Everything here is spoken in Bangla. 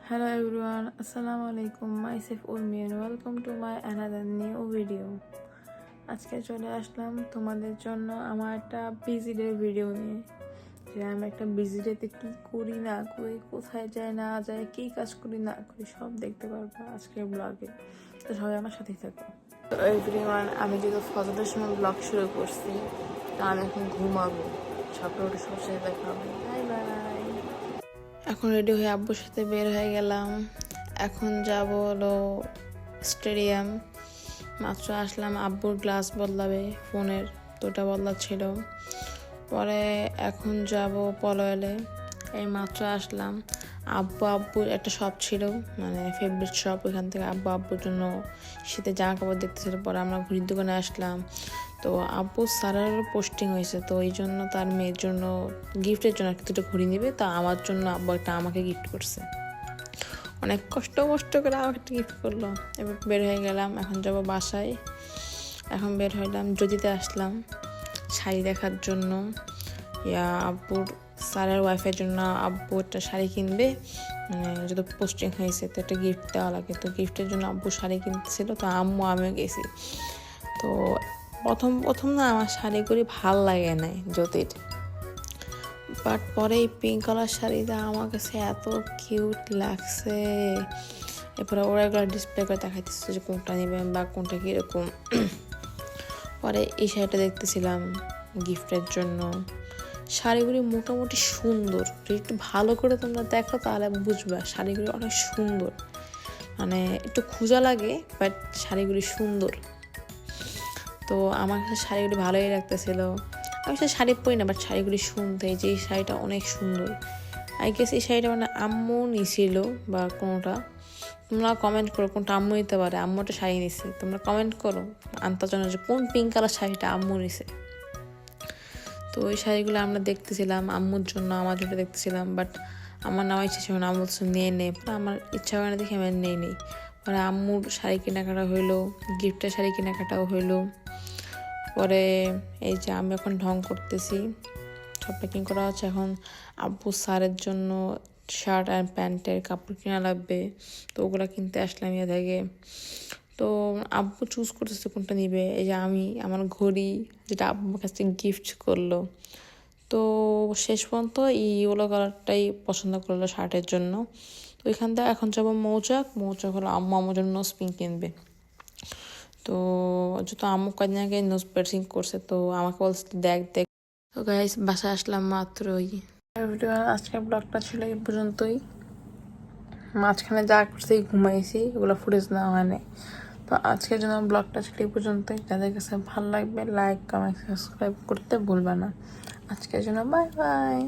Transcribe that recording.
Hello everyone, Assalamu alaikum. Myself Urmi and welcome to my another new video. আজকে চলে আসলাম তোমাদের জন্য আমার একটা বিজি ডে ভিডিও নিয়ে, যে আমি একটা বিজি ডেতে কি করি না করি, কোথায় যাই না যাই, কি কাজ করি না করি সব দেখতে পারবো আজকের ব্লগে। তো সবাই আমার সাথেই থাকো। তো এভরিওয়ান, আমি যেহেতু ফজরের সময় ব্লগ শুরু করছি, তো আমি এখন ঘুমাবো। সকালে উঠে সবার সাথে দেখা হবে। Bye bye. এখন রেডি হয়ে আব্বুর সাথে বের হয়ে গেলাম। এখন যাব হলো স্টেডিয়াম। মাত্র আসলাম, আব্বুর গ্লাস বদলাবে ফোনের, দুটা বদলাচ্ছিল। পরে এখন যাব পলয়েলে। এই মাত্র আসলাম। আব্বুর একটা শপ ছিল, মানে ফেভারিট শপ, ওইখান থেকে আব্বুর জন্য শীতের জামা কাপড় দেখতেছিল। পরে আমরা ঘুড়ির দোকানে আসলাম। তো আব্বু স্যারেরও পোস্টিং হয়েছে, তো এই জন্য তার মেয়ের জন্য গিফটের জন্য দুটো ঘুড়ি নেবে। তো আমার জন্য আব্বু একটা আমাকে গিফট করছে, অনেক কষ্ট করে আমাকে একটা গিফট করলো। এবার বের হয়ে গেলাম, এখন যাব বাসায়। এখন বের হইলাম, যদিতে আসলাম শাড়ি দেখার জন্য। আব্বুর স্যারের ওয়াইফের জন্য আব্বু একটা শাড়ি কিনবে, মানে যত পোস্টিং হয়েছে তো একটা গিফট দেওয়া লাগে, তো গিফটের জন্য আব্বু শাড়ি কিনতেছিল। তো আমিও গেছি। তো প্রথম না আমার শাড়িগুলি ভাল লাগে নাই জ্যোতির, বাট পরে এই পিঙ্ক কালার শাড়িটা আমার কাছে এত কিউট লাগছে। এরপরে ওরা এগুলো ডিসপ্লে করে দেখাইতেছে যে কোনটা নেবেন বা কোনটা কীরকম। পরে এই শাড়িটা দেখতেছিলাম গিফটের জন্য। শাড়িগুলি মোটামুটি সুন্দর, যদি একটু ভালো করে তোমরা দেখো তাহলে বুঝবা শাড়িগুলি অনেক সুন্দর, মানে একটু খোঁজা লাগে বাট শাড়িগুলি সুন্দর। তো আমার কাছে শাড়িগুলি ভালোই লাগতেছিল। আমি সে শাড়ি পরি না, বাট শাড়িগুলি শুনতে যে এই শাড়িটা অনেক সুন্দর। আই গেস এই শাড়িটা মানে আম্মু নিছিল বা কোনোটা। তোমরা কমেন্ট করো কোনটা আম্মু নিতে পারে, আম্মু একটা শাড়ি নিছে। তোমরা কমেন্ট করো আনতে জানো যে কোন পিঙ্ক কালার শাড়িটা আম্মু নিছে। তো ওই শাড়িগুলো আমরা দেখতেছিলাম আম্মুর জন্য, আমার জন্য দেখতেছিলাম। বাট আমার নেওয়া ইচ্ছা ছিল না, আম্মু নিয়ে আমার ইচ্ছা হয় না দেখে আমি নেই। পরে আম্মুর শাড়ি কেনাকাটা হইলো, গিফটের শাড়ি কেনাকাটাও হইলো। পরে এই যে আমি এখন ঢং করতেছি, সব প্যাকিং করা হচ্ছে। এখন আব্বু স্যারের জন্য শার্ট আর প্যান্টের কাপড় কেনা লাগবে, তো ওগুলো কিনতে আসলাম ইয়ে থেকে। তো আব্বু চুজ করতেছে কোনটা নিবে। এই যে আমার ঘড়ি, যেটা আব্বুর কাছ থেকে গিফট করলো, তো শেষ পর্যন্ত ইয়েলো কালারটাই পছন্দ করলো শার্টের জন্য। তো ওইখান থেকে এখন যাবো মৌচাক হলো আম্মু আমার জন্য নোজ পিন কিনবে। তো যেহেতু আম্মু কয়েকদিন আগে নোজ পিয়ার্সিং করছে, তো আমাকে বলছে দেখ। তো গাইস, বাসায় আসলাম মাত্রই। আজকের ব্লগটা ছিল এই পর্যন্তই। মাঝখানে যা করছি ঘুমাইছি, ওগুলো ফুটেজ নেওয়া হয়নি। তো আজকের জন্য ব্লগটা ছিল এই পর্যন্তই। যাদের কাছে ভালো লাগবে লাইক কমেন্ট সাবস্ক্রাইব করতে ভুলবা না। আজকের জন্য বাই বাই।